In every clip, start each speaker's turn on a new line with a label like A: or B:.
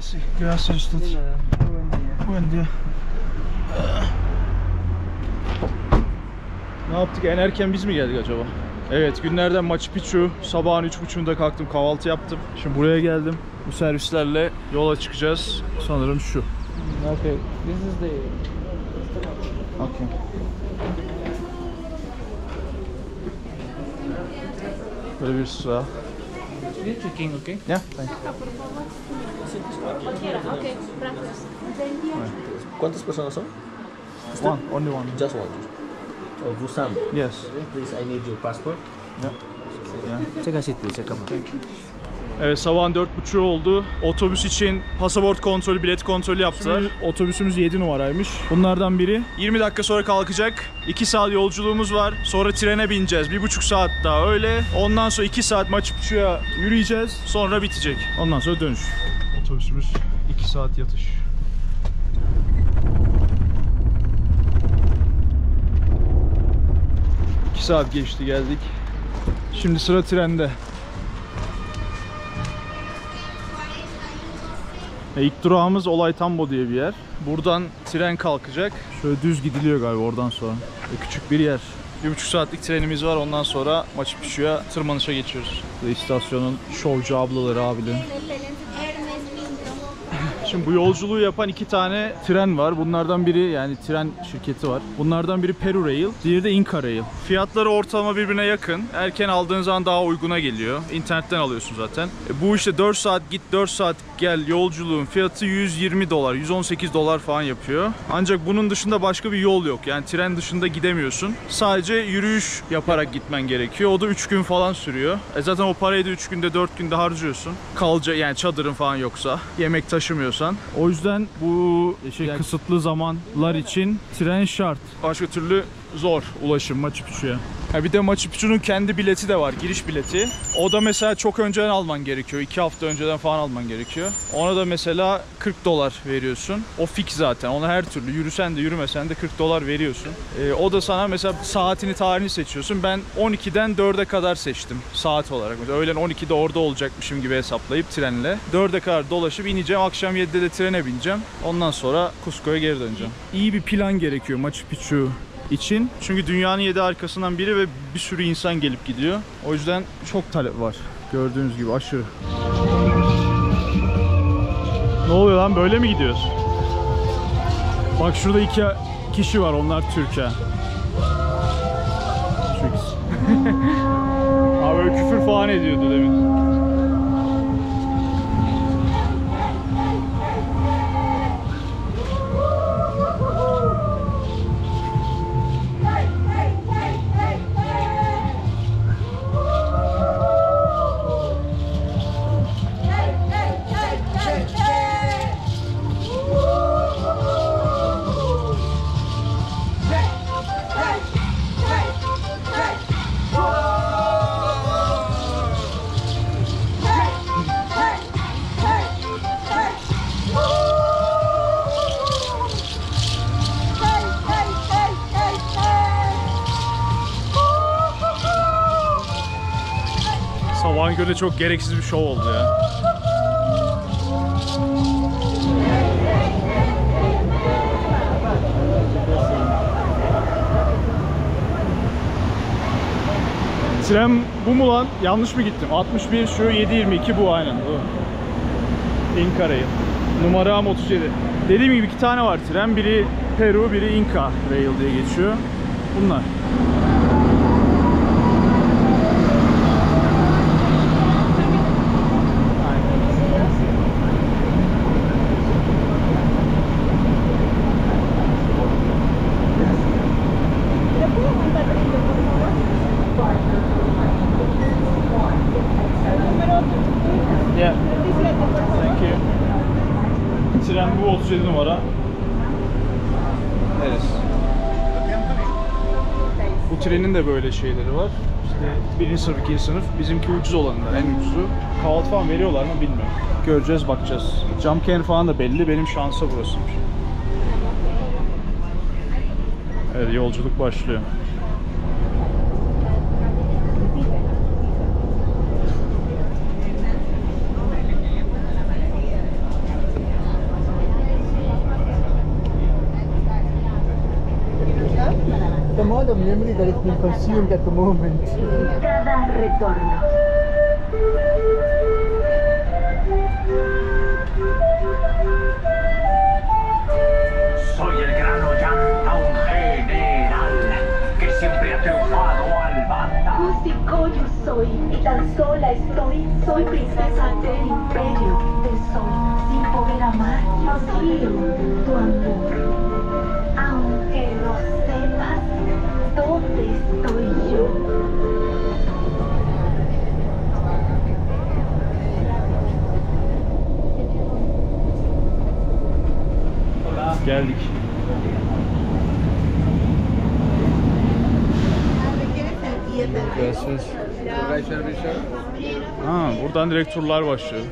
A: Sí, gracias usted. Buen día. Ne yaptık? En erken biz mi geldik acaba? Evet, günlerden Machu Picchu. Sabahın 3.30'da kalktım, kahvaltı yaptım. Şimdi buraya geldim. Bu servislerle yola çıkacağız. Sanırım şu.
B: Okay, this is the...
A: Okay. Böyle bir sıra.
B: You're checking, okay?
A: Yeah, thank you.
C: Okay, gracias.
D: ¿Cuántas personas son?
A: One, only one.
D: Just one. Oh, Busan.
A: Yes.
D: Please, I need your passport.
A: Yeah.
D: Take a seat, please. Come on.
A: Evet, sabahın 4.30 oldu. Otobüs için pasaport kontrolü, bilet kontrolü yaptılar. Otobüsümüz 7 numaraymış. Bunlardan biri 20 dakika sonra kalkacak. 2 saat yolculuğumuz var. Sonra trene bineceğiz. 1,5 saat daha öyle. Ondan sonra 2 saat Machu Picchu'ya yürüyeceğiz. Sonra bitecek. Ondan sonra dönüş. Otobüsümüz 2 saat yatış. Saat geçti, geldik. Şimdi sıra trende. İlk durağımız Ollantaytambo diye bir yer. Buradan tren kalkacak. Şöyle düz gidiliyor galiba oradan sonra. Küçük bir yer. 1,5 saatlik trenimiz var. Ondan sonra Machu Picchu'ya tırmanışa geçiyoruz. İstasyonun şovcu ablaları, abilerin. Şimdi bu yolculuğu yapan 2 tane tren var. Bunlardan biri, yani tren şirketi var. Bunlardan biri Peru Rail, diğeri de Inca Rail. Fiyatları ortalama birbirine yakın. Erken aldığın zaman daha uyguna geliyor. İnternetten alıyorsun zaten. Bu işte 4 saat git 4 saat gel yolculuğun fiyatı $120, $118 falan yapıyor. Ancak bunun dışında başka bir yol yok. Yani tren dışında gidemiyorsun. Sadece yürüyüş yaparak gitmen gerekiyor. O da 3 gün falan sürüyor. Zaten o parayı da 3 günde 4 günde harcıyorsun. Kalıcı, yani çadırın falan yoksa, yemek taşımıyorsan. O yüzden bu kısıtlı zamanlar için tren şart. Başka türlü zor ulaşım Machu Picchu'ya. Bir de Machu Picchu'nun kendi bileti de var, giriş bileti. O da mesela çok önceden alman gerekiyor. 2 hafta önceden falan alman gerekiyor. Ona da mesela $40 veriyorsun. O fix zaten. Ona her türlü yürüsen de yürümesen de $40 veriyorsun. O da sana mesela saatini, tarihini seçiyorsun. Ben 12'den 4'e kadar seçtim saat olarak. Mesela öğlen 12'de orada olacakmışım gibi hesaplayıp trenle 4'e kadar dolaşıp ineceğim. Akşam 7'de de trene bineceğim. Ondan sonra Cusco'ya geri döneceğim. İyi bir plan gerekiyor Machu Picchu için. Çünkü dünyanın 7 harikasından biri ve bir sürü insan gelip gidiyor. O yüzden çok talep var. Gördüğünüz gibi aşırı. Ne oluyor lan? Böyle mi gidiyoruz? Bak şurada 2 kişi var. Onlar Türk ha. Abi böyle küfür falan ediyordu demin. Sabahın köründe çok gereksiz bir şov oldu ya. Tren bu mu lan? Yanlış mı gittim? 61 şu, 722 bu, aynen bu. Inca Rail. Numaram 37. Dediğim gibi 2 tane var tren. Biri Peru, biri Inca Rail diye geçiyor. Bunlar. Yeah. Thank you. Tren bu 37 numara. Evet. Bu trenin de böyle şeyleri var. İşte 1. sınıf, 2. sınıf. Bizimki ucuz olanlar, en ucuzu. Kahvaltı falan veriyorlar mı bilmiyorum. Göreceğiz, bakacağız. Jump can falan da belli. Benim şansa burasıymış. Evet, yolculuk başlıyor.
C: some all the memory that is being consumed at the moment.
E: Cada retorno.
F: Soy el gran Ollanta, un general que siempre ha triunfado al banda.
E: Músico yo soy y tan sola estoy. Soy princesa del imperio del sol. Sin poder amar, yo quiero tu amor. Aunque no sepas dónde estoy yo.
A: Geldik. Ha, buradan direkt turlar başlıyor.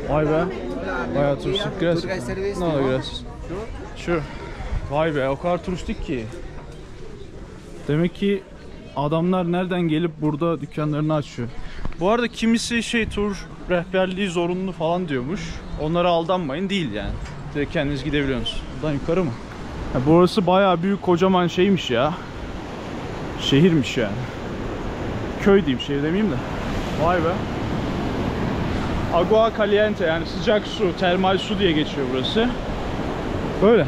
A: Vay be. Bayağı turistik. Gracias. No, gracias. Sure. Vay be, o kadar turistik ki. Demek ki adamlar nereden gelip burada dükkanlarını açıyor. Bu arada kimisi tur rehberliği zorunlu falan diyormuş. Onlara aldanmayın, değil yani. Direkt kendiniz gidebiliyorsunuz. Buradan yukarı mı? Ya burası bayağı büyük, kocaman şeymiş ya. Şehirmiş yani. Köy diyeyim, şehir demeyeyim de. Vay be. Agua caliente, yani sıcak su, termal su diye geçiyor burası. Böyle.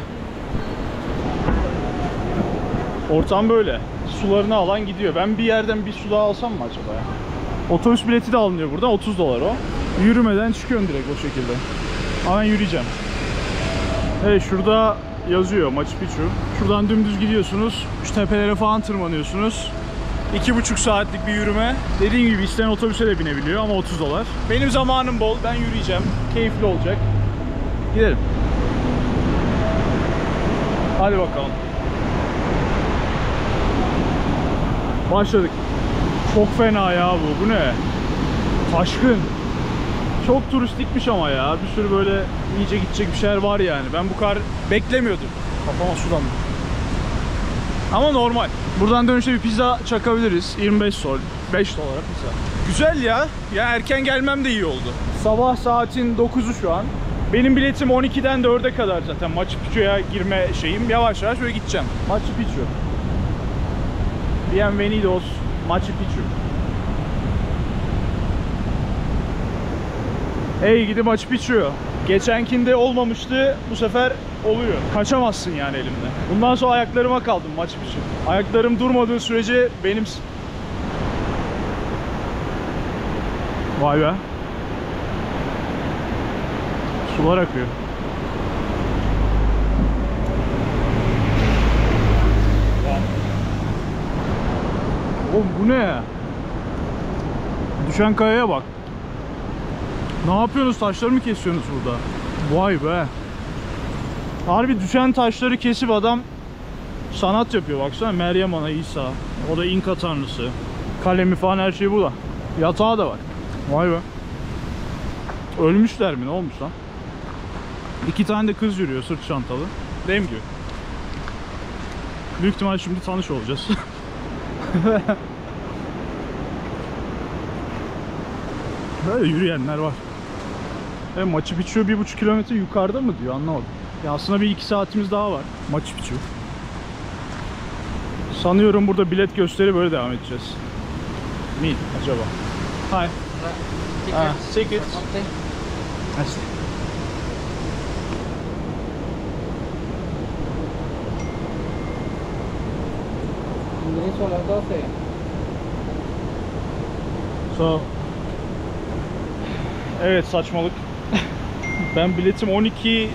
A: Ortam böyle. Sularını alan gidiyor. Ben bir yerden bir su daha alsam mı acaba ya? Otobüs bileti de alınıyor buradan, 30 dolar o. Yürümeden çıkıyorsun direkt o şekilde. Ama ben yürüyeceğim. Evet, şurada yazıyor Machu Picchu. Şuradan dümdüz gidiyorsunuz. Şu tepelere falan tırmanıyorsunuz. 2,5 saatlik bir yürüme. Dediğim gibi isteyen otobüse de binebiliyor ama 30 dolar. Benim zamanım bol. Ben yürüyeceğim. Keyifli olacak. Gidelim. Hadi bakalım. Başladık. Çok fena ya bu. Bu ne? Taşkın. Çok turistikmiş ama ya. Bir sürü böyle iyice gidecek bir şeyler var yani. Ben bu kadar beklemiyordum. Kafama sudan. Ama normal. Buradan dönüşte bir pizza çakabiliriz. 25 sol. 5 dolara pizza. Güzel ya. Ya erken gelmem de iyi oldu. Sabah saatin 9'u şu an. Benim biletim 12'den 4'e kadar zaten. Machu Picchu'ya girme şeyim. Yavaş yavaş böyle gideceğim. Machu Picchu. Bienvenidos Machu Picchu. Hey gidi Machu Picchu. Geçenkinde olmamıştı, bu sefer oluyor. Kaçamazsın yani elimde. Bundan sonra ayaklarıma kaldım Machu Picchu. Ayaklarım durmadığı sürece benimsin. Vay be. Sular akıyor. Oğlum bu ne? Düşen kayaya bak. Ne yapıyorsunuz? Taşları mı kesiyorsunuz burada? Vay be. Harbi düşen taşları kesip adam sanat yapıyor. Baksana, Meryem Ana, İsa. O da İnka tanrısı. Kalemi falan, her şey burada. Yatağı da var. Vay be. Ölmüşler mi? Ne olmuş lan? 2 tane de kız yürüyor sırt çantalı. Demgü. Büyük ihtimal şimdi tanış olacağız. Böyle yürüyenler var. Machu Picchu 1,5 kilometre yukarıda mı diyor, anlamadım. Ya aslında bir 2 saatimiz daha var Machu Picchu. Sanıyorum burada bilet gösteri böyle devam edeceğiz. Mi acaba? Hi. Ticket.
B: Ingreso a las 12.
A: So. Evet, saçmalık. Ben biletim 12-4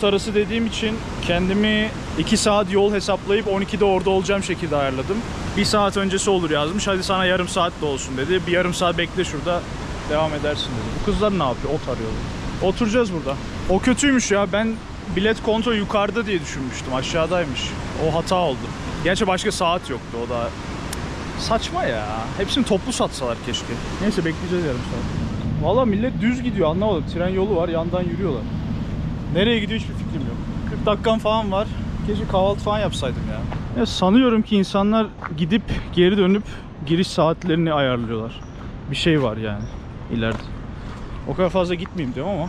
A: arası dediğim için kendimi 2 saat yol hesaplayıp 12'de orada olacağım şekilde ayarladım. 1 saat öncesi olur yazmış. Hadi sana yarım saat de olsun dedi. Bir yarım saat bekle şurada, devam edersin dedi. Bu kızlar ne yapıyor? Ot arıyorlar. Oturacağız burada. O kötüymüş ya. Ben bilet kontrol yukarıda diye düşünmüştüm. Aşağıdaymış. O hata oldu. Gerçi başka saat yoktu. O da saçma ya. Hepsini toplu satsalar keşke. Neyse, bekleyeceğiz yarım saat. Valla millet düz gidiyor, anlamadım. Tren yolu var, yandan yürüyorlar. Nereye gidiyor hiçbir fikrim yok. 40 dakikam falan var. Keşke kahvaltı falan yapsaydım ya. Ya sanıyorum ki insanlar gidip geri dönüp giriş saatlerini ayarlıyorlar. Bir şey var yani ileride. O kadar fazla gitmeyeyim diyorum ama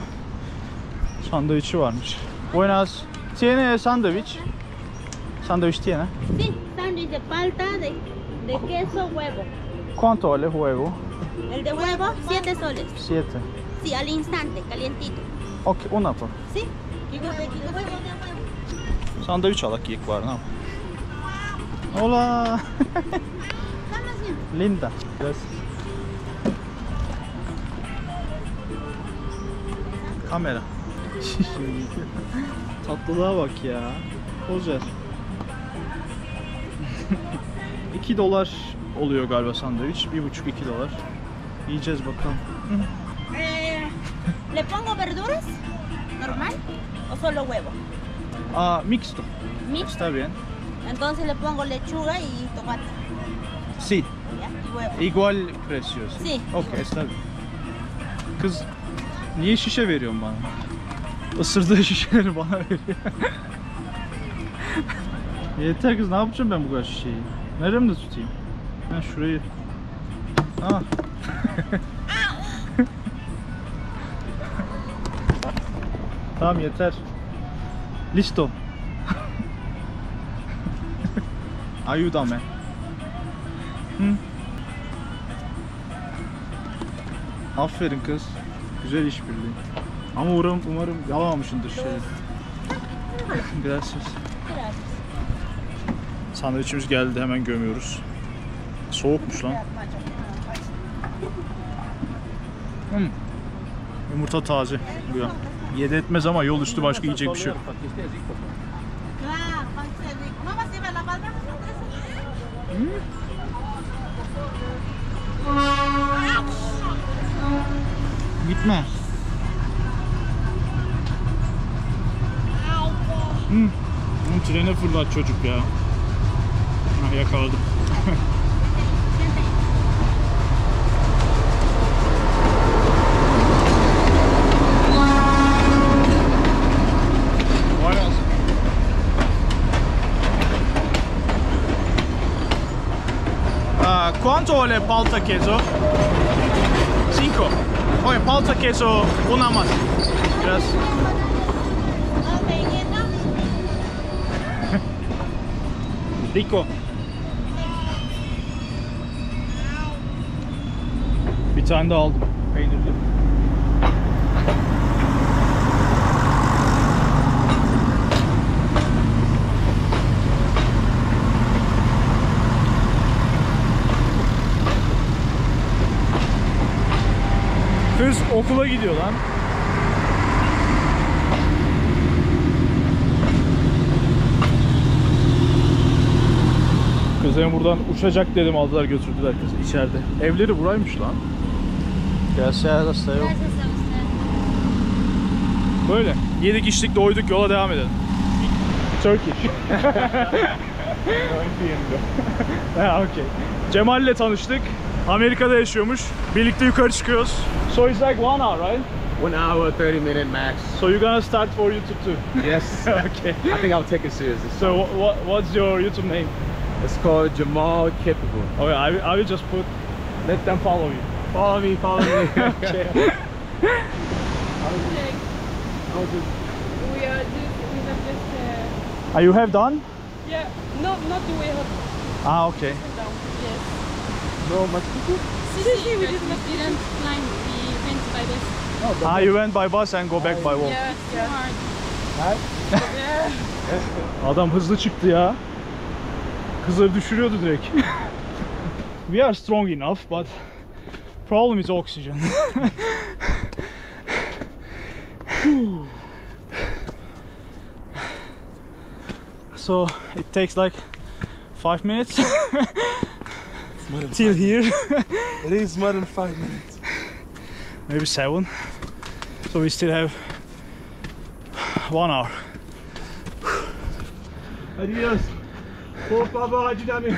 A: sandviçi varmış. Buenas. Tiene sandviç? Sándwich tiene.
G: Sí, sándwich de palta, de queso, huevo.
A: ¿Cuánto vale huevo?
G: El de huevo, 7 soles.
A: 7.
G: Sí, al instante, calientito.
A: Ok, una por.
G: Sí. Y huevo, de huevo.
A: Sandviç alak yiyek var, ne yap? Hola. Linda. Gracias. Kamera. Tatlılığa bak ya. Güzel. $2 oluyor galiba sandviç. 1,5-2 dolar. Yiyeceğiz bakalım.
G: ¿Le pongo verduras? ¿Normal? ¿O solo huevo?
A: Mixto.
G: Mix.
A: Está bien.
G: Entonces le pongo lechuga y tomate.
A: Sí.
G: ¿Ya? Y huevo.
A: Igual precio.
G: Sí.
A: Okay, está bien. Kız niye şişe veriyorsun bana? Isırdığı şişeleri bana veriyor. Yeter kız, ne yapacağım ben bu kadar şişeyi? Neremde tutayım? Ben şurayı... Ah. Tamam yeter. Listo. Ayúdame. Hı? Aferin kız. Güzel işbirliği. Ama umarım yalamamışsındır şeyi. Gracias. Sandviçimiz geldi, hemen gömüyoruz. Soğukmuş lan. Yumurta taze. Bu ya. Yedi etmez ama yol üstü başka yiyecek bir şey yok. Gitme. Trene fırlat çocuk ya. Ah, yakaladım. ¿Cuánto vale palta queso? 5. Oye, palta queso, una más. Gracias. Rico. Bir tane daha aldım. Peynirli. Kız okula gidiyor lan. Kızım buradan uçacak dedim, aldılar götürdüler kızı içeride. Evleri buraymış lan. Gracias, hasta luego. Böyle. Yedik içtik doyduk, yola devam edelim. Turkish. Ha, okay. Cemal'le tanıştık. Amerika'da yaşıyormuş. Birlikte yukarı çıkıyoruz. So it's like 1 hour, right?
H: 1 hour, 30 minute max.
A: So you're gonna start for YouTube too?
H: Yes.
A: Okay.
H: I think I'll take it seriously.
A: So what's your YouTube name?
H: It's called Jamal Capable.
A: Okay, I will just put. Let them follow you.
H: Follow me, follow me.
A: Okay.
I: We have just
A: You have done?
I: yeah, not the way up
A: Okay.
I: and down. Yes.
H: No mosquito?
I: See, we didn't climb. We went by bus.
A: You went by bus and go back by walk.
I: Yeah, too hard. Yeah.
A: Adam hızlı çıktı ya. Kızları düşürüyordu direkt. We are strong enough, but problem is oxygen. So it takes like 5 minutes till here.
H: It is more than 5 minutes.
A: Maybe 7. So we still have 1 hour.
H: Adios. Por favor, ayúdame.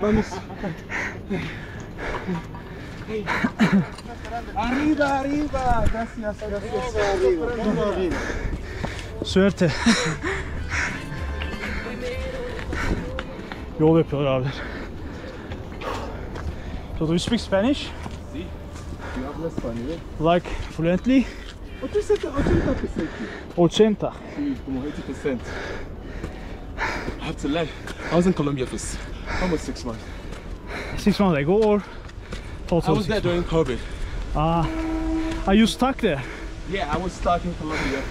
H: Vamos. Arriba, arriba. Gracias, gracias. Todo bien.
A: Suerte. Yol yapıyorlar abiler. So do you speak Spanish?
H: You hablas español?
A: Like fluently?
H: 80%.
A: 80.
H: Sí, como 80%. I have to learn. I was in Colombia for almost 6 months.
A: 6 months ago or total?
H: I was there during COVID.
A: Are you stuck there?
H: Yeah, I was stuck in Colombia.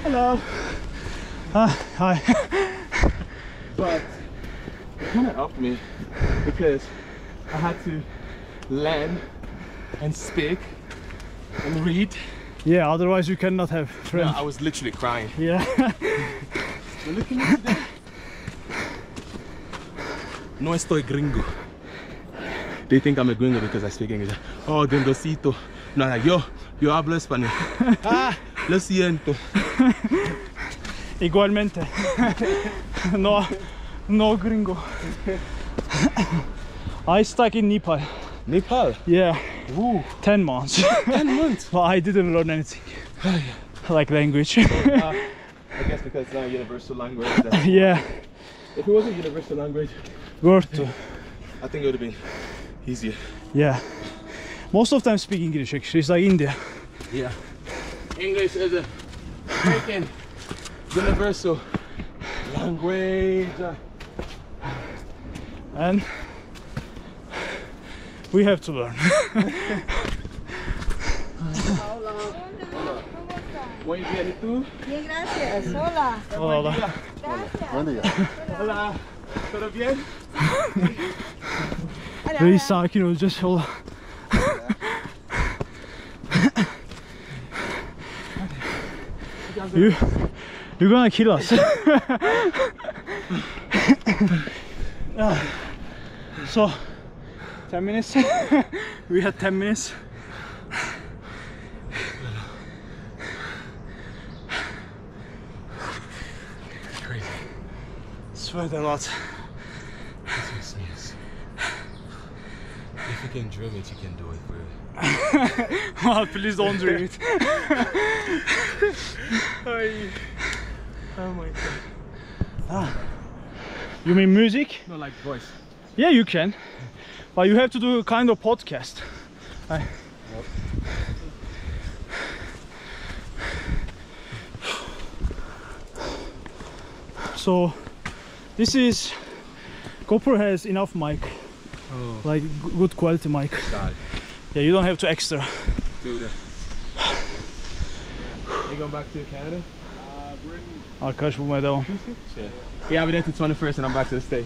H: Hello.
A: Hi.
H: But it kind of helped me because I had to learn and speak and read.
A: Yeah, otherwise you cannot have friends.
H: I was literally crying.
A: Yeah.
H: But look at me today. No estoy gringo. They think I'm a gringo because I speak English. Oh, gringosito. No, like, yo hablo español. Lo siento.
A: Igualmente. No gringo. I stuck in Nepal.
H: Nepal?
A: Yeah.
H: Ooh.
A: 10 months.
H: 10 months?
A: Well, I didn't learn anything. Like language.
H: I guess because it's not a universal language.
A: Yeah.
H: If it was a universal language,
A: Word to.
H: I think it would have been easier.
A: Yeah. Most of them speak English actually. It's like India.
H: Yeah. English is a freaking universal language.
A: And we have to learn.
H: Muy bien, ¿y tú?
G: Bien, gracias. Hola.
A: Hola.
C: Buen día.
H: Hola. ¿Todo bien?
A: Reis sakin olacağız. Hola. You're gonna kill us. So 10 minutes. We had 10 minutes.
H: Crazy.
A: Sweat a lot.
H: If you can dream it, you can do it, bro.
A: Well, please don't dream it.
H: Oh my god.
A: You mean music?
H: No, like voice.
A: Yeah, you can. But you have to do a kind of podcast. So, this is... GoPro has enough mic.
H: Oh.
A: Like good quality mic.
H: God.
A: Yeah, you don't have to extra.
H: Do that. You going back to Canada?
A: Arkadaş bulmaya devam.
H: Yeah, I'll be there till 21st and I'm back to the state.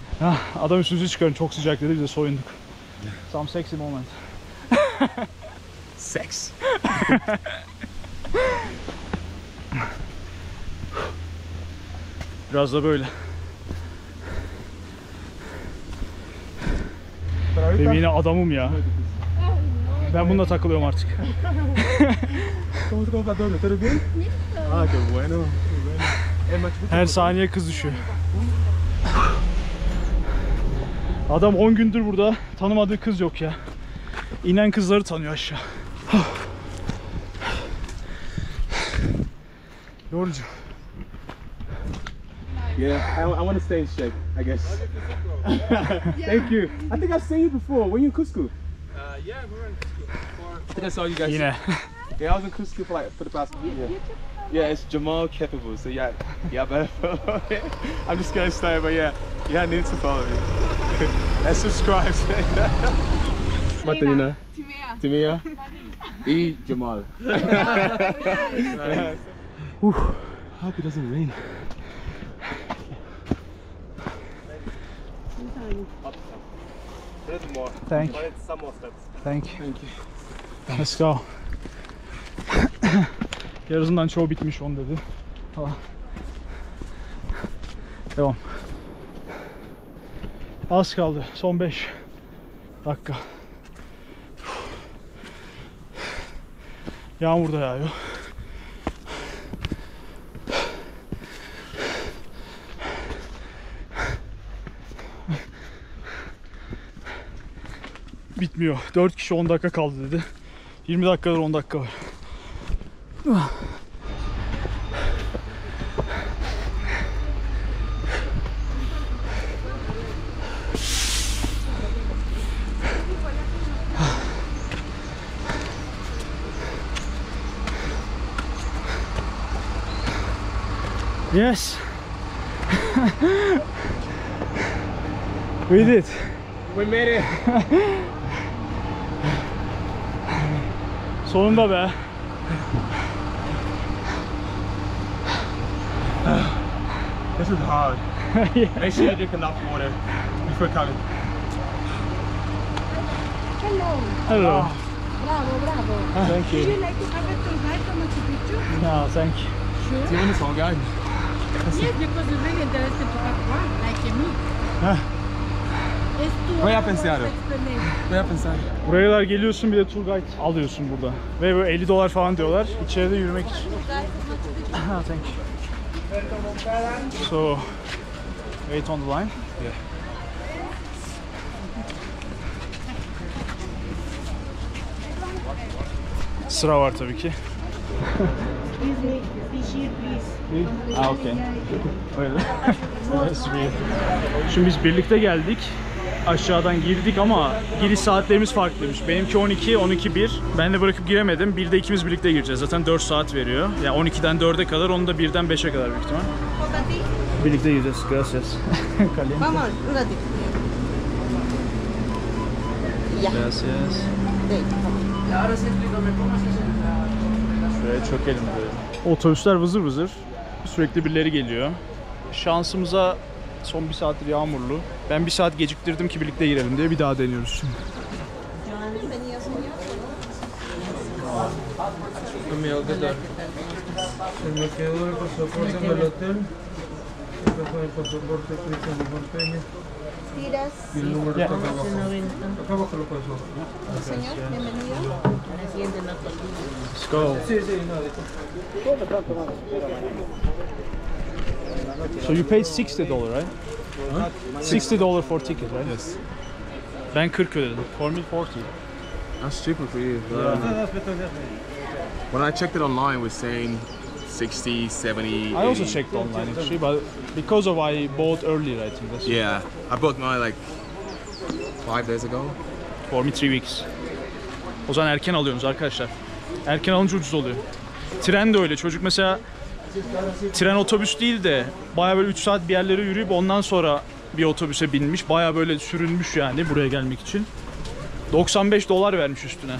A: Adam üstümüzü çıkarın, çok sıcak dedi, biz de soyunduk. Some sexy moment.
H: Sex.
A: Biraz da böyle. Benim yine adamım ya. Ben bununla takılıyorum artık. Her saniye kız düşüyor. Adam 10 gündür burada, tanımadığı kız yok ya. İnen kızları tanıyor aşağı. Yorucu.
H: Yeah, I want to stay in shape, I guess. Thank you. I think I've seen you before. Were you in Cusco?
J: Yeah, we were in Cusco before.
H: I think I saw you guys.
A: Yine.
H: Yeah, I was in Cusco for the past year. Yeah, it's Jamal Capable. So yeah, better follow it. I'm just gonna stay, but yeah, need to follow me and subscribe. What's your name? Timia. E. Jamal. Hope it doesn't rain. There's more.
A: Thank
H: you. Some more steps.
A: Thank you. Let's go. Yarısından çoğu bitmiş 10 dedi. Tamam. Devam. Az kaldı. Son 5 dakika. Yağmur da yağıyor. Bitmiyor. 4 kişi 10 dakika kaldı dedi. 20 dakikadır 10 dakika var. Yes. We did.
H: We made it.
A: Sonunda be.
H: This is hard.
A: Yeah.
H: Make sure you drink enough water before coming.
A: Hello.
G: Bravo, bravo.
A: Thank you.
G: Would you like to have a tour guide from Machu Picchu?
A: No, thank you.
G: Sure.
H: Do you want a tour guide?
G: Yes, because it's really interesting to have one, like me. It's too
H: Voy a
G: long
H: pensar.
G: explanation.
H: Voy a pensar.
A: Buraya geliyorsun bir de tour guide alıyorsun burada. Ve böyle $50 falan diyorlar içeride yürümek için. Thank you. So, wait on the line.
H: Yeah.
A: Sıra var tabii ki.
G: Excuse me, fish here, please.
A: Ah, okay. Öyle. That's weird. Şimdi biz birlikte geldik. Aşağıdan girdik ama giriş saatlerimiz farklıymış. Benimki 12, 12-1. Ben de bırakıp giremedim. Bir de ikimiz birlikte gireceğiz. Zaten 4 saat veriyor. Yani 12'den 4'e kadar, onu da 1'den 5'e kadar büyük ihtimal. Birlikte gireceğiz. Gracias.
G: Vamos, un ratito. Ya.
A: Gracias. Şuraya çökelim böyle. Otobüsler vızır vızır. Sürekli birileri geliyor. Şansımıza son bir saattir yağmurlu. Ben bir saat geciktirdim ki birlikte girelim diye, bir daha deniyoruz şimdi.
B: Me voy a quedar. Se me quedó el pasaporte en el hotel. Acá está el pasaporte Cristian Porteño.
G: Tiras.
B: Y el número está acá abajo. Acá abajo lo pasó.
G: Señor, bienvenido.
A: Let's go.
B: Sí, sí, no,
A: So you paid $60, right? $60 for ticket, right?
H: Yes.
A: Ben 40 ödedim. For me 40.
H: That's cheaper for you. When I checked it online, it was saying 60, 70.
A: I also
H: 80.
A: checked online actually, but because of I bought earlier, I think that's
H: Yeah, I booked mine like 5 days ago.
A: for me 3 weeks. O zaman erken alıyorsunuz arkadaşlar. Erken alınca ucuz oluyor. Tren de öyle. Çocuk mesela tren otobüs değil de bayağı böyle 3 saat bir yerlere yürüyüp ondan sonra bir otobüse binmiş. Bayağı böyle sürünmüş yani buraya gelmek için. $95 vermiş üstüne.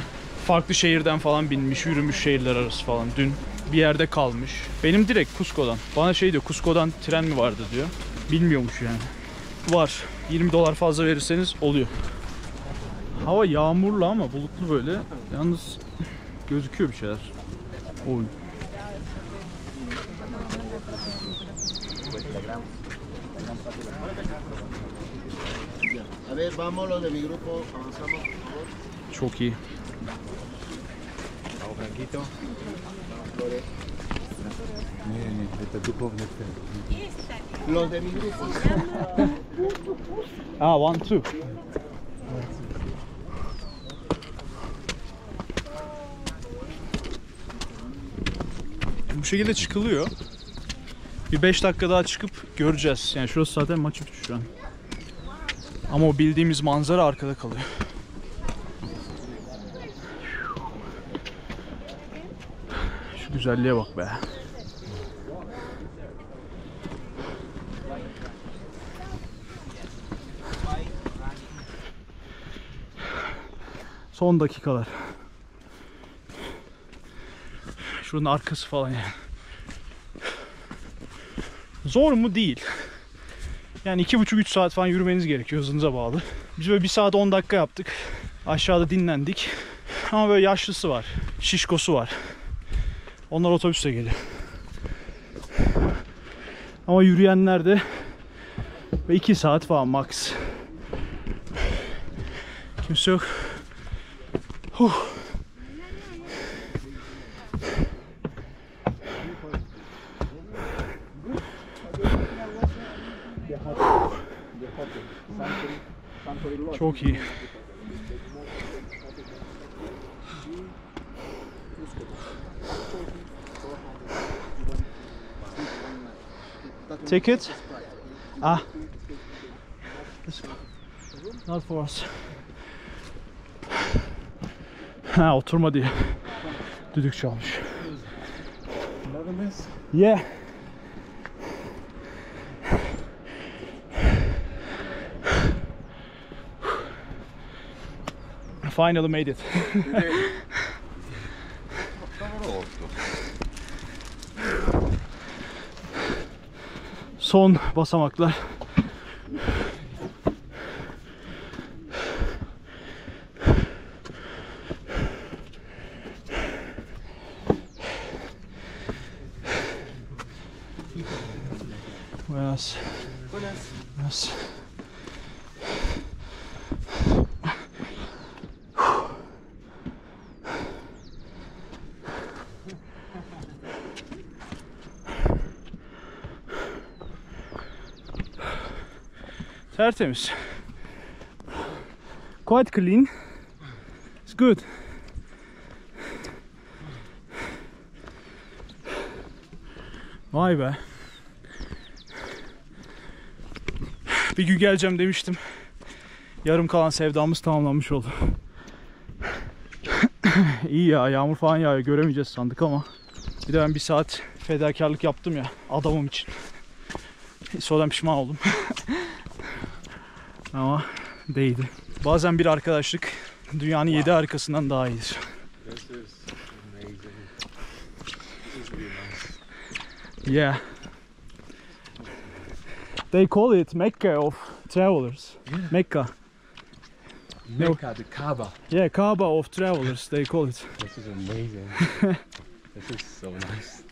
A: Farklı şehirden falan binmiş, yürümüş şehirler arası falan. Dün bir yerde kalmış. Benim direkt Cusco'dan. Bana şey diyor, Cusco'dan tren mi vardı diyor. Bilmiyormuş yani. Var. $20 fazla verirseniz oluyor. Hava yağmurlu ama bulutlu böyle. Yalnız gözüküyor bir şeyler. Oy.
C: A ver, vamos los de mi grupo, avanzamos, por favor.
A: Çok iyi.
H: Vamos, Franquito.
C: Los de mi grupo.
A: Ah, 1, 2. Bu şekilde çıkılıyor. Bir 5 dakika daha çıkıp göreceğiz. Yani şurası zaten Machu Picchu şu an. Ama o bildiğimiz manzara arkada kalıyor. Şu güzelliğe bak be. Son dakikalar. Şuranın arkası falan yani. Zor mu? Değil. Yani 2,5-3 saat falan yürümeniz gerekiyor, hızınıza bağlı. Biz böyle 1 saat 10 dakika yaptık. Aşağıda dinlendik. Ama böyle yaşlısı var, şişkosu var. Onlar otobüsle geliyor. Ama yürüyenler de 2 saat falan max. Kimse yok. Çok iyi. Ticket? Ah. Not for us. Ha, oturma diye. Düdük çalmış. Yeah. finally made it. Son basamaklar. Buenas. Buenas. Tertemiz. Quite clean. It's good. Vay be. Bir gün geleceğim demiştim. Yarım kalan sevdamız tamamlanmış oldu. İyi ya, yağmur falan yağıyor, göremeyeceğiz sandık ama. Bir de ben bir saat fedakarlık yaptım ya adamım için. Sonradan pişman oldum. Ama değdi. Bazen bir arkadaşlık dünyanın 7 harikasından daha iyidir. Yeah. They call it Mecca of travelers. Yeah. Mecca.
H: Mecca, the Kaaba.
A: Yeah, Kaaba of travelers, they call it.
H: This is amazing. This is so nice.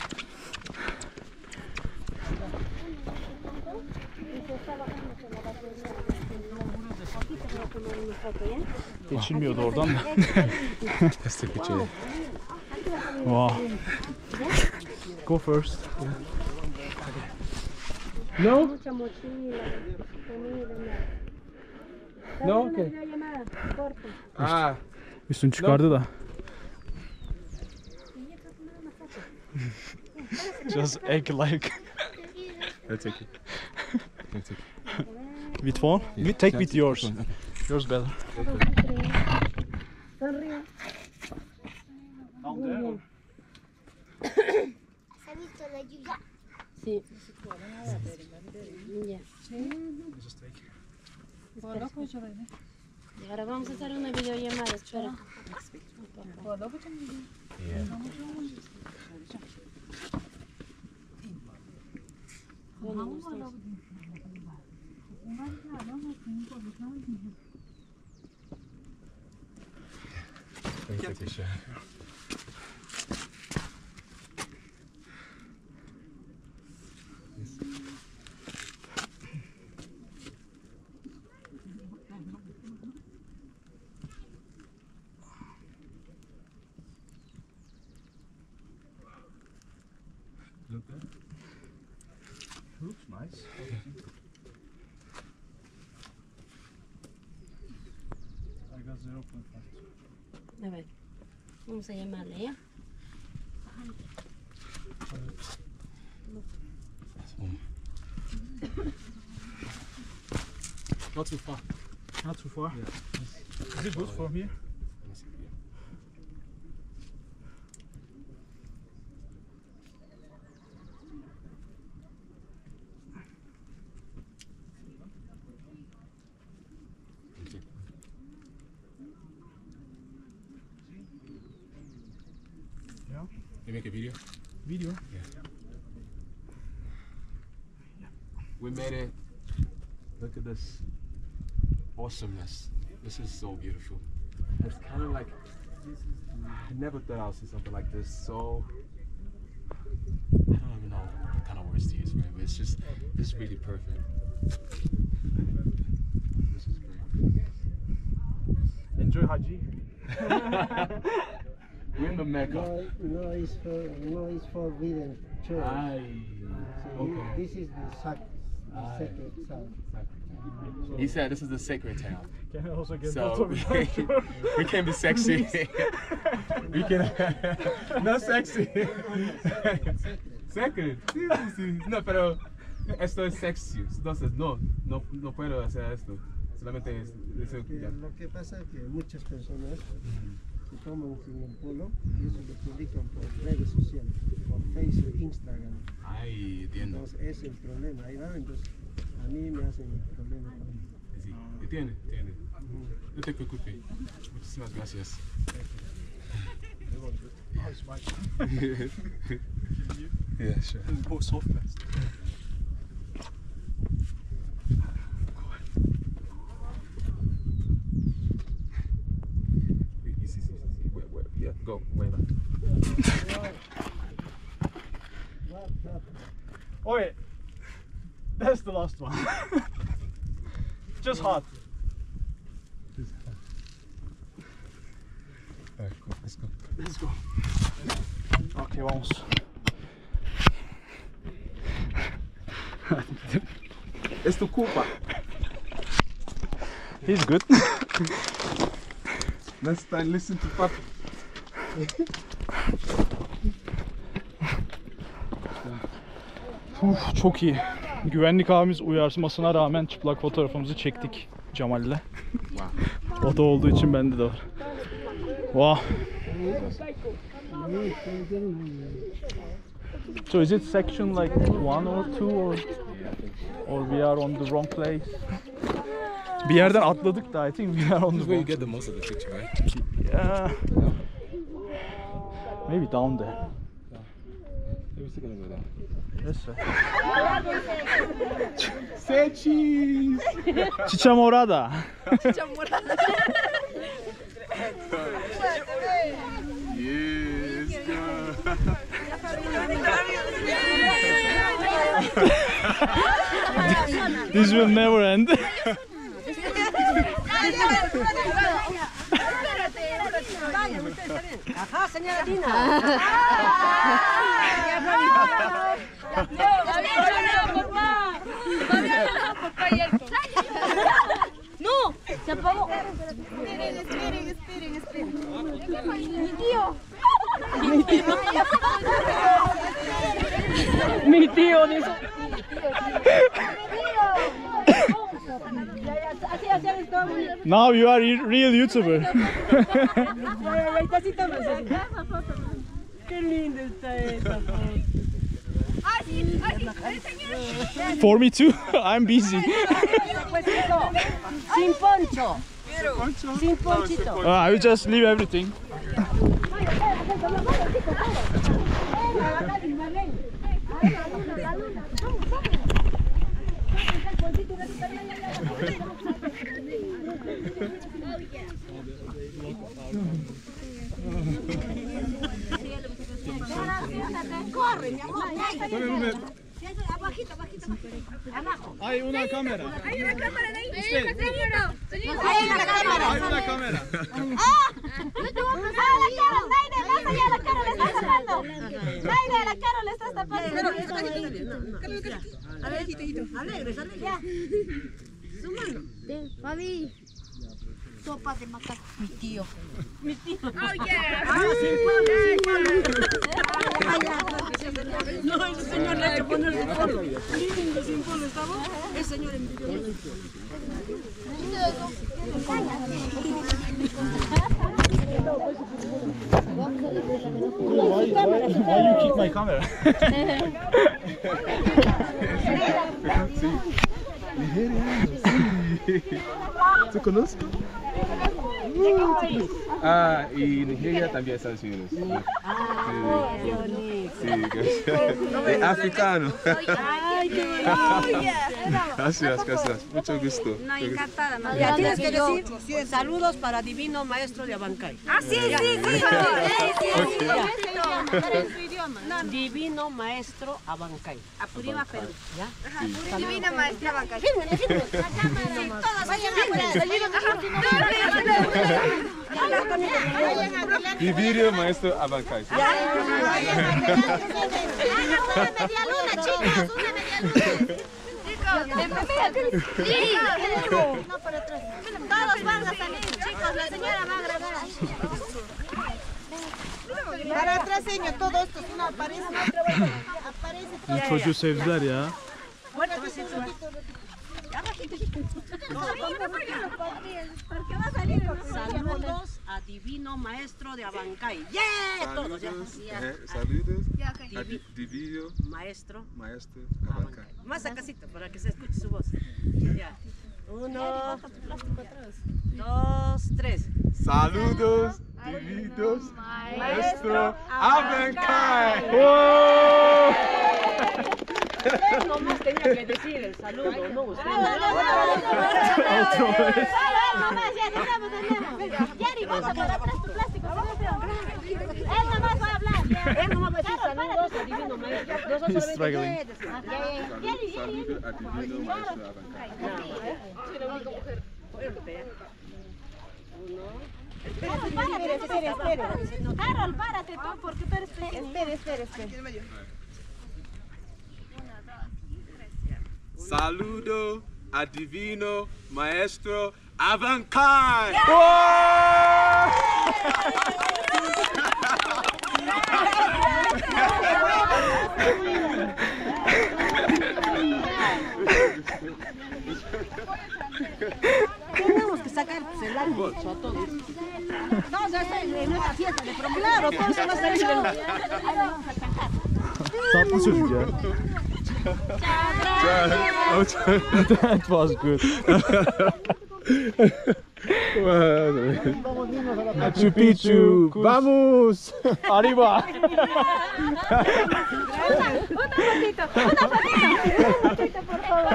A: Geçilmiyordu oradan da.
H: Let's take a picture.
A: Wow. Go first.
H: No? No? Okay. Ah.
A: Üstünü çıkardı da. Just act like.
H: Let's take it. Let's take it.
A: With phone?
H: Yeah.
A: Take with yours. Yours better. Down there or?
G: Sí. Ya.
A: Just take.
G: Y ahora vamos a hacer una videollamada, espera.
H: Let me take a picture. Look there.
A: Looks nice. I got 0.5.
G: A ver, vamos a llamarle, ¿ya?
H: Not too far.
A: Not too far?
H: Yeah.
A: Is it good from here? Yeah.
H: You make a video?
A: Video?
H: Yeah. We made it. Look at this awesomeness. This is so beautiful. It's kind of like, I never thought I would see something like this. So, I don't even know what kind of words to use for it, but it's just, it's really perfect. This is great.
A: Enjoy Haji.
H: We're in the Mecca.
B: No, it's forbidden church.
H: Okay.
B: This is the sacred town.
H: He said this is the sacred town.
A: Can I also get
H: So we can be sexy. We can not sexy. Sacred. No, pero esto es sexy. Entonces no puedo hacer esto. Solamente es eso.
B: Lo que pasa es que muchas personas se toman sin el polo y eso lo publican por redes sociales, por Facebook, Instagram.
H: Ay, entiendo.
B: Entonces es el problema, ahí va, entonces a mí me hacen el problema.
H: Sí. Tiene. No te preocupes. Muchísimas gracias. Yeah, sure.
A: Bu sohbet.
H: Easy. Yeah, go. Way back.
A: Okay, that's the last one. Just hot.
H: Alright, cool. Let's go.
A: Let's go. Okay, vamos.
H: Es tu culpa.
A: He's good.
H: Next time, listen to Papa.
A: Çok iyi. Güvenlik abimiz uyarmasına rağmen çıplak fotoğrafımızı çektik Cemal'le. O da olduğu için bende de var. Wow. So is it section like 1 or 2 or we are on the wrong place? Bir yerden atladık da I think we are on the
H: Where you
A: wrong.
H: get the most of the picture, right?
A: Yeah. Maybe down there.
H: We're still gonna go down.
A: Yes, sir.
H: Say cheese!
A: Chicha morada.
H: Yes,
A: This will never end.
K: Ajá, señora Dina.
G: No, se apagó. Esperen. Mi tío.
K: Mi tío dice.
A: Now you are a real YouTuber.
K: Qué lindo está esta foto.
A: For me too. I'm busy.
K: Sin poncho. Sin ponchito.
A: I will just leave everything.
G: Corre, mi amor.
A: Hay una cámara.
G: Hay una cámara ahí.
A: Usted.
G: Hay una cámara.
A: Hay una cámara.
G: ¡Ah! ¡Yo te voy a pasar a la cara! ¡Naide, más allá la cara le estás tapando! ¡Naide, la cara le estás tapando!
K: A ver, hijito. Alegres. Su mano.
G: Fabi. Sopa de macaco.
K: Mi tío.
G: Oh, yeah.
K: No, ese señor le hay que ponerle polo. Lindo, sin polo estamos. El señor envidioso.
A: Why you kick my camera?
H: ¿Te conozco? Ah, y Nigeria también Estados Unidos. Sí, es africano.
K: Ay, qué bonito.
H: Gracias. Mucho gusto.
K: No, encantada. Ya tienes que decir saludos para Divino Maestro de Abancay.
G: Ah, sí.
K: Divino Maestro Abancay.
G: Apurima, Perú.
K: ¿Ya?
G: Divina maestra vaca.
H: Dividio Maestro Abancay.
G: Una media luna, chicos. Una media luna. No, por atrás. Todos van a salir, chicos. La señora va a grabar. Para atrás, señor. Todo esto no aparece. Aparece.
A: Bu çocuğu sevdiler ya.
K: Saludos a Divino Maestro de Abancay. ¡Yeah! Todos ya.
H: Saludos
K: Ya,
H: a Dividio
K: Maestro
H: Maestro Abancay.
K: Más acasito para que se escuche su voz. Ya. 1, 2, 3.
H: Saludos, divinos, maestro Avencay.
K: Nomás tenía que decir el saludo, no usted.
G: Otra vez. Nomás, ya tenemos. Yari, pasa por atrás tu plástico. Él nomás va a hablar.
K: Él nomás va a decir saludos, adivino maestro. Nosotros solamente
G: Yari. Espere. Carol, párate tú, porque tú eres pequeño. Espere.
H: Saludo a divino maestro Avencay.
K: tenemos que sacar el árbol a todos. No, ya está en una fiesta de promo. Claro, todo se va a salir.
A: Tatlı çocuk ya. That was good.
H: Machu Picchu, vamos.
A: Arriba.
G: Una fotito, por favor.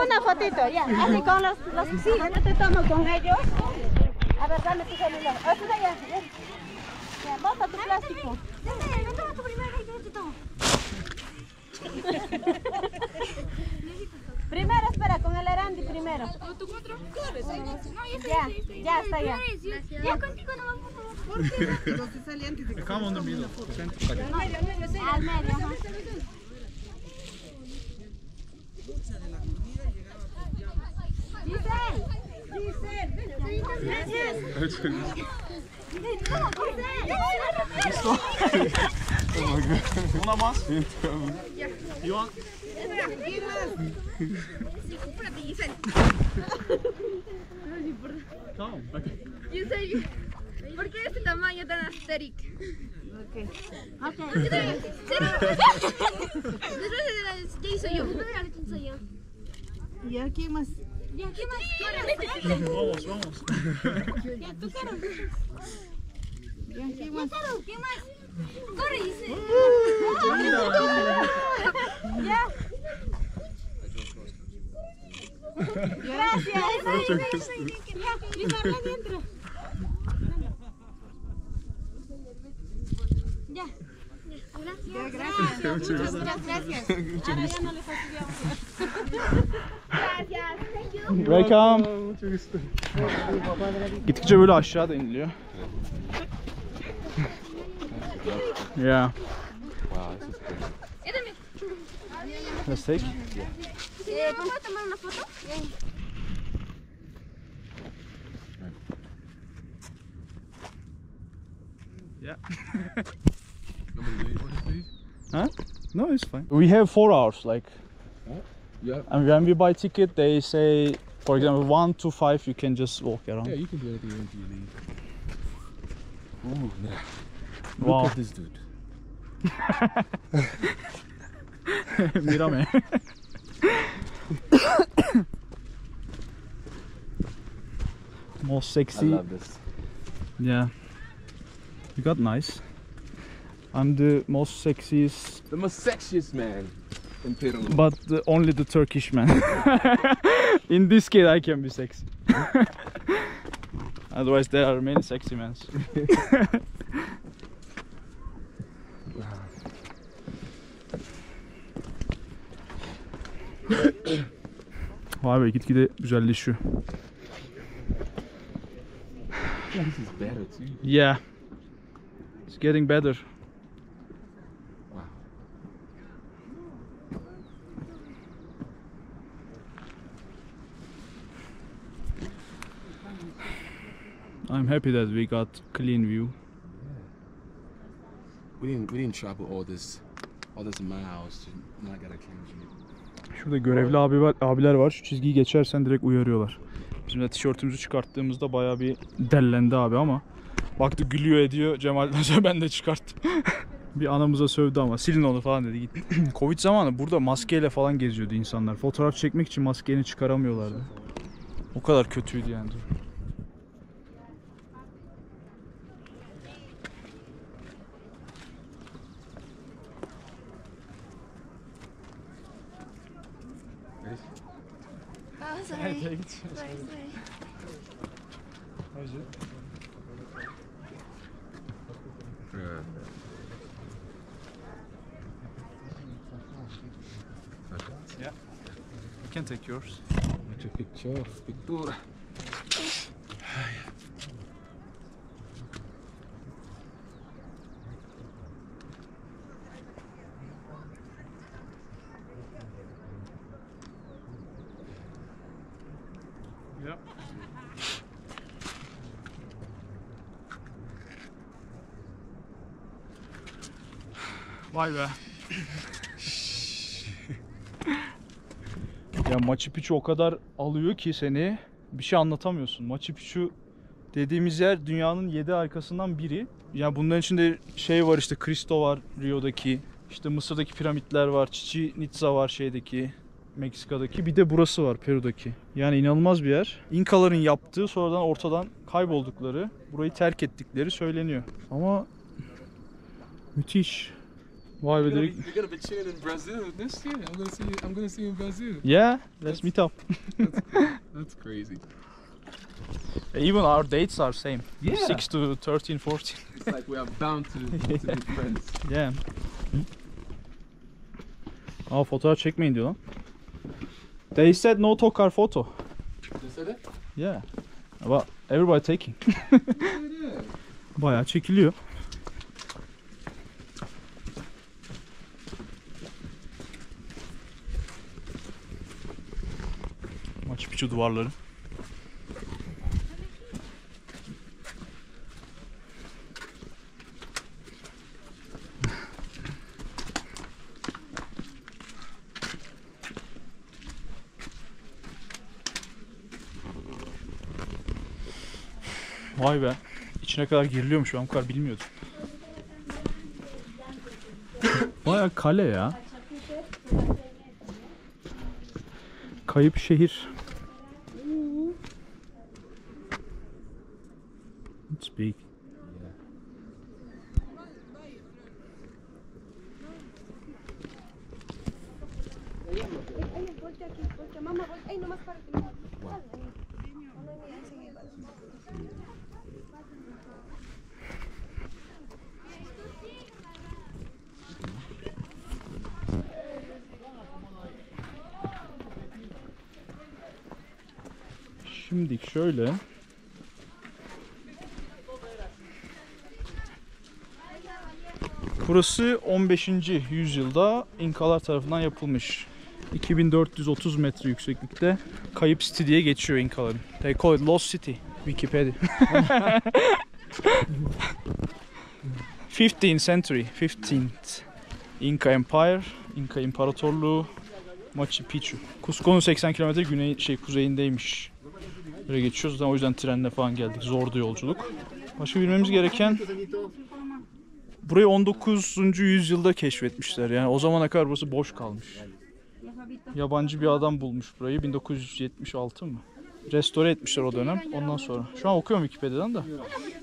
G: Una fotito, ya. Así con los sí, yo te tomo con ellos. A ver, dame tu celular. Ya, bota tu plástico. Yo tomo tu primero y yo te tomo. Primero, espera, con el Arandi primero.
I: ¿Tú 4?
G: Ya está ya.
I: Ya contigo no vamos a... ¿Por qué?
A: Come on the middle.
G: Al medio, ajá.
A: Una más. You want?
I: Giselle, ¿por qué este tamaño tan asteric?
G: Okay.
I: ¿Qué hizo yo?
K: ¿Y aquí más?
A: Vamos.
G: Ya, tú, Carol.
I: ¿Qué más? Corre, Giselle.
G: Ya. Gracias. Ya. Gracias. Gracias. Ahora ya no le fastidiamos. Gracias.
A: Welcome. Gittikçe böyle aşağıda iniliyor. Yeah. Let's take.
I: ¿Vamos a tomar una foto?
A: Yeah. Huh? No, it's fine. We have 4 hours, like.
H: Yeah.
A: And when we buy ticket, they say, for example, 1 to 5, you can just walk around.
H: Yeah, you can do anything until you leave. Ooh, mira.
A: Wow.
H: Look at this dude.
A: Mírame. Most
H: I
A: sexy.
H: love this.
A: Yeah. You got nice. I'm the most sexiest,
H: The most sexiest man in Peru.
A: but only the Turkish man. In this case, I can be sexy. Otherwise, there are many sexy men. Vay be, gitgide güzelleşiyor.
H: Yeah, this is better too.
A: Yeah. It's getting better.
H: Wow.
A: I'm happy that we got clean view.
H: We didn't travel all this miles to not get a clean view.
A: Şurada görevli abiler var. Şu çizgiyi geçersen direkt uyarıyorlar. Bizim de tişörtümüzü çıkarttığımızda bayağı bir dellendi abi ama baktı gülüyor ediyor. Cemal ben de çıkarttım. Bir anamıza sövdü ama silin onu falan dedi gitti. Covid zamanı burada maskeyle falan geziyordu insanlar. Fotoğraf çekmek için maskeni çıkaramıyorlardı. O kadar kötüydü yani.
L: Oh, sorry. Sorry.
A: Yeah. You can take yours.
H: Take a picture. Pictura.
A: Yeah. Vay be. Ya Machu Picchu o kadar alıyor ki seni bir şey anlatamıyorsun. Machu Picchu dediğimiz yer dünyanın 7 harikasından biri. Ya bunların içinde şey var işte Cristo var Rio'daki. İşte Mısır'daki piramitler var. Chichén Itzá var şeydeki. Meksika'daki. Bir de burası var Peru'daki. Yani inanılmaz bir yer. İnkaların yaptığı sonradan ortadan kayboldukları, burayı terk ettikleri söyleniyor. Ama müthiş. Vay be.
H: You're gonna be chilling in Brazil this year. I'm gonna see you in Brazil.
A: Yeah, let's meet up.
H: That's crazy.
A: Even our dates are same.
H: Yeah.
A: 6 to 13, 14.
H: It's like we are bound to be friends.
A: Yeah. Aa fotoğraf çekmeyin diyor lan. They said no tokar photo.
H: They said it?
A: Yeah. But everybody taking. Bayağı çekiliyor. Machu Picchu duvarları. Vay be. İçine kadar giriliyormuş, ben bu kadar bilmiyordum. Bayağı kale ya. Kayıp şehir. It's big. Şimdi şöyle. Burası 15. yüzyılda İnkalar tarafından yapılmış. 2430 metre yükseklikte Kayıp City diye geçiyor İnkaların. They call it Lost City. Wikipedia. 15th century, 15th Inca Empire, Inca İmparatorluğu, Machu Picchu. Cusco'nun 80 km kuzeyindeymiş. Böyle geçiyoruz. Zaten o yüzden trenle falan geldik. Zordu yolculuk. Başka bilmemiz gereken, burayı 19. yüzyılda keşfetmişler. Yani o zamana kadar burası boş kalmış. Yabancı bir adam bulmuş burayı. 1976 mı? Restore etmişler o dönem. Ondan sonra. Şu an okuyorum Wikipedia'dan da.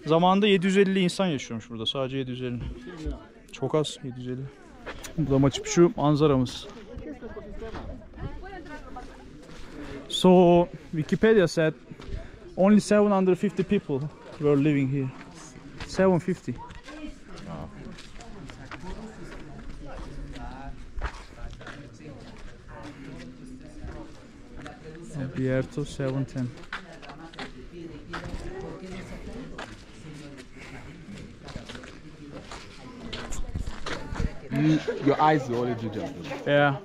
A: Zamanında 750 insan yaşıyormuş burada. Sadece 750. Çok az 750. Bu da Machu Picchu manzaramız. So Wikipedia said only 750 people were living here. 750. Abierto 710.
H: Your eyes will only do that.
A: Yeah.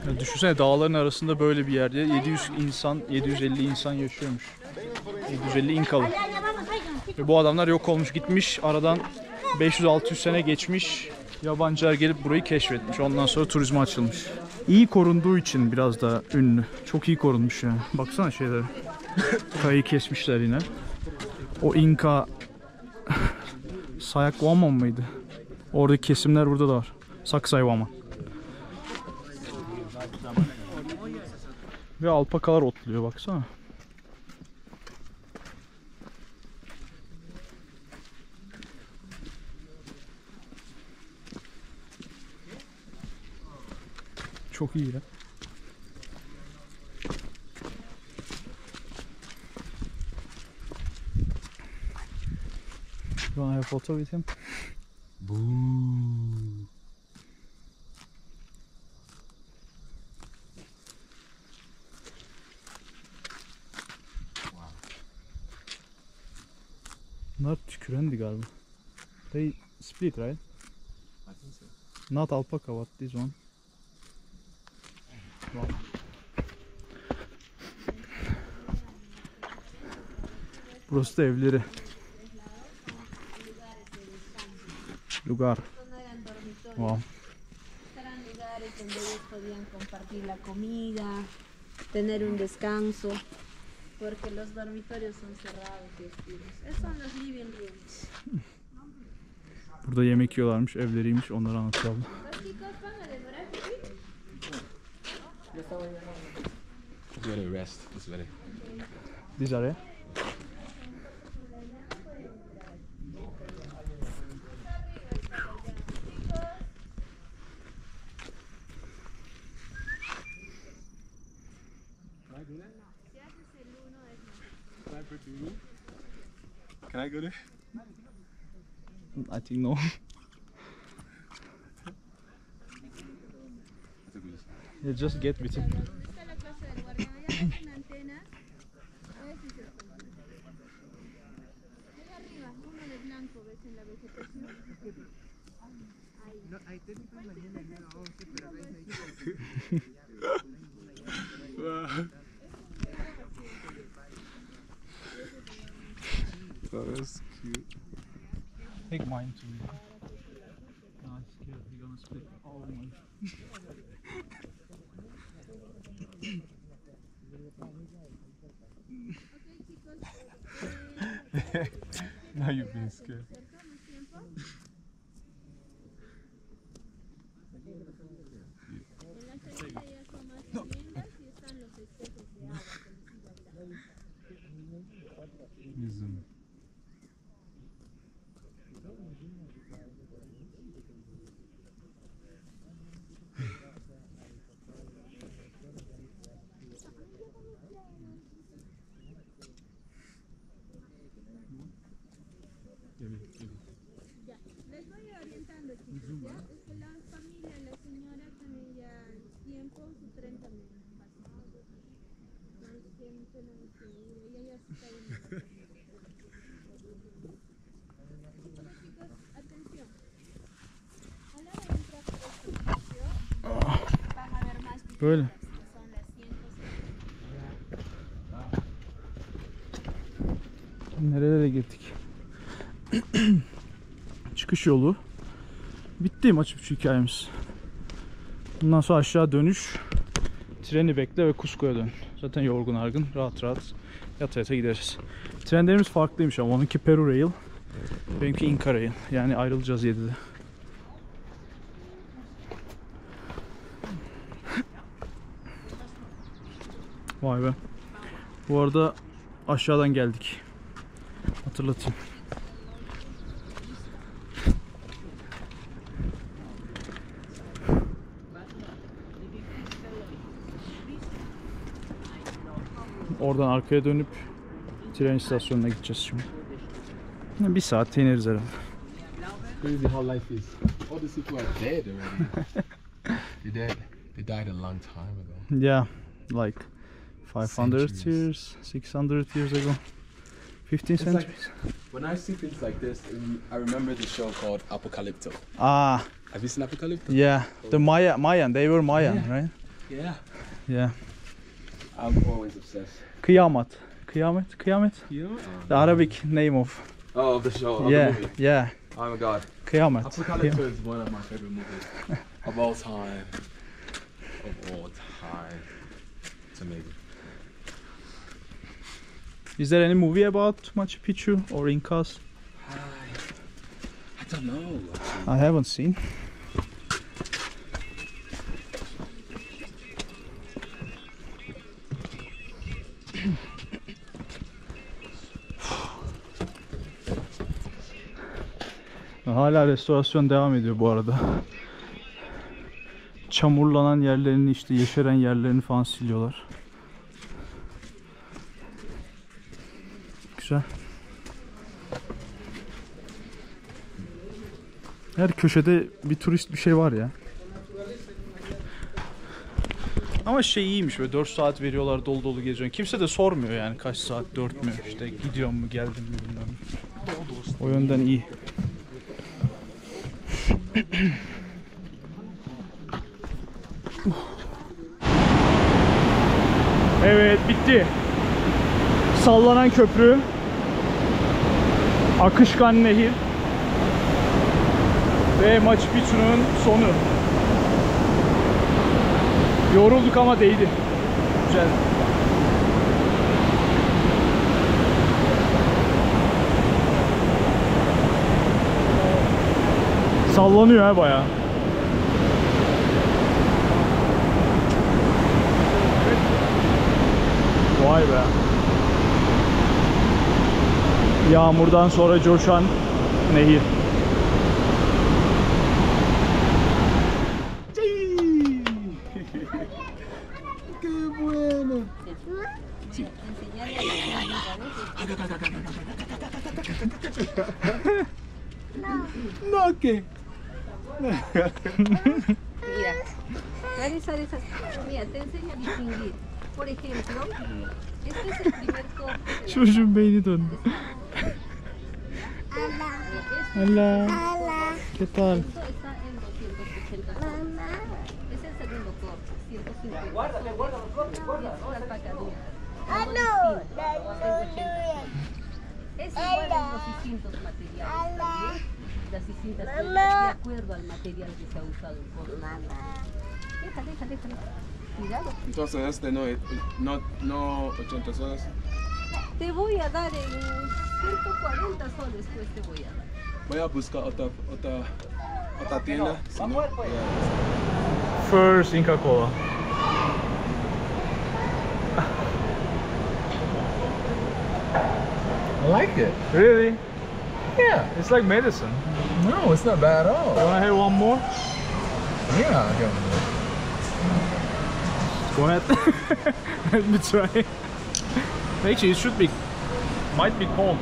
A: Ya düşünsene dağların arasında böyle bir yerde 750 insan yaşıyormuş. 750 İnkalı. Ve bu adamlar yok olmuş gitmiş. Aradan 500-600 sene geçmiş. Yabancılar gelip burayı keşfetmiş. Ondan sonra turizme açılmış. İyi korunduğu için biraz da ünlü. Çok iyi korunmuş yani. Baksana şeylere. Kayayı kesmişler yine. O İnka Sacsayhuaman mıydı? Oradaki kesimler burada da var. Sacsayhuaman. Ve alpakalar otluyor baksana. Çok iyi ya. You wanna have a photo with him?
H: Boo.
A: Bunlar tükürendi galiba. They split, right?
H: I think so.
A: Not alpaca, what this one? Wow. Burası da evleri. Lugar. Wow.
K: Eran lugares donde ellos podían compartir la comida, tener un descanso, porque los dormitorios son cerrados y oscuros. Esos son los living rooms.
A: Burada yemek yiyorlarmış, evleriymiş, onları anlatıyor abla.
H: Just gotta rest. It's ready.
A: These are
H: Can I go there?
A: I think no. Yeah, just get with him.
H: Oh, that's cute.
A: Take mine too. No, I'm scared he's gonna split all mine.
H: Now you've been scared. Yüzüm.
K: Les voy orientando, chicos, ¿ya? Es que la familia, la señora también ya tiempo, su tren también pasó. Entonces, que no tenemos que ir, ella ya se está yendo. Bueno, chicos, atención. A la hora de entrar por este espacio, van a ver más
A: Böyle.
K: que son las 100.
A: Nerelere girdik? Çıkış yolu. Bitti Machu Picchu hikayemiz. Bundan sonra aşağı dönüş. Treni bekle ve Cusco'ya dön. Zaten yorgun argın. Rahat rahat yata yata gideriz. Trenlerimiz farklıymış ama onunki Peru Rail. Benimki Inca Rail. Yani ayrılacağız 7'de. Vay be. Bu arada aşağıdan geldik. Hatırlatayım. Oradan arkaya dönüp tren istasyonuna gideceğiz şimdi. Bir saat ineriz herhalde.
H: Crazy how life is. All these people are dead already. They're dead. They died a long time ago.
A: Yeah, like 500
H: Centuries.
A: years, 600 years ago. 15
H: It's
A: centuries.
H: like, when I see things like this, I remember the show called Apocalypto.
A: Ah,
H: Have you seen Apocalypto?
A: yeah. The Mayan, they were Mayan,
H: Yeah.
A: right?
H: Yeah.
A: Yeah.
H: I'm always obsessed.
A: Kıyamet. Kıyamet.
H: You?
A: The Arabic name of.
H: Oh, of the show. Of
A: Yeah,
H: the movie.
A: yeah.
H: Oh my god.
A: Kıyamet.
H: Apocalypto is one of my favorite movies of all time. Of all time. It's amazing.
A: Is there any movie about Machu Picchu or Incas?
H: I don't know.
A: I haven't seen. Hala restorasyon devam ediyor bu arada. Çamurlanan yerlerini, işte yeşeren yerlerini falan siliyorlar. Güzel. Her köşede bir turist bir şey var ya. Ama şey iyiymiş, böyle 4 saat veriyorlar, dolu dolu geziyorsun. Kimse de sormuyor yani kaç saat, 4 mü, işte gidiyor mu, geldim mi bilmem. O yönden iyi. Evet, bitti. Sallanan köprü, akışkan nehir ve Machu Picchu'nun sonu. Yorulduk ama değdi. Güzel. Sallanıyor ha bayağı. Vay be. Yağmurdan sonra coşan nehir.
H: No, ¿qué?
K: Mira, realizar esas. Mira, te enseño a distinguir. Por ejemplo, este es el primer corte.
A: Çocuğun beyni döndü. Hola. ¿Qué tal?
K: Esto está en 280 soles. Es el segundo corte, 150. Y es una alpacadura. Es igual en los distintos materiales también. Las distintas prendas de acuerdo al material que se ha usado en corte. Déjale. Cuidado.
H: Entonces este no 80 soles.
K: Te voy a dar en 140 soles, pues te voy a dar.
H: Voy a buscar otra tienda. Si no,
A: First Inca Kola.
M: I like it.
A: Really?
M: Yeah.
A: It's like medicine.
M: No, it's not bad at all.
A: You wanna have one more?
M: Yeah, I'll get one more.
A: Go ahead. Let me try. Actually, it should be, might be cold.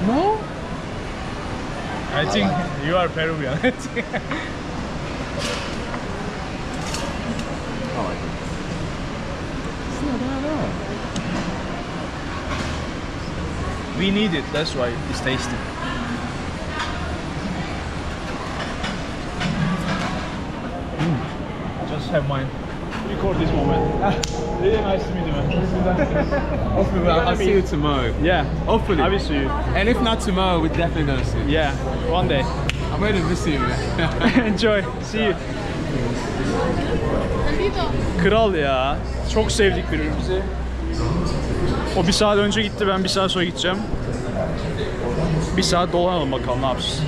M: No?
A: I think you are Peruvian. We need it, that's why it's tasty. Just have mine. Record this moment. Really nice to meet you, man.
H: hopefully I'll see you tomorrow.
A: Yeah,
H: Hopefully.
A: I will see you.
H: And if not tomorrow, we're definitely gonna see you.
A: Yeah, one day.
H: I'm ready to miss you, man.
A: Enjoy. See you. Kral ya. Çok sevdik birbirimizi. O bir saat önce gitti, ben bir saat sonra gideceğim. Bir saat dolanalım bakalım ne yapacağız.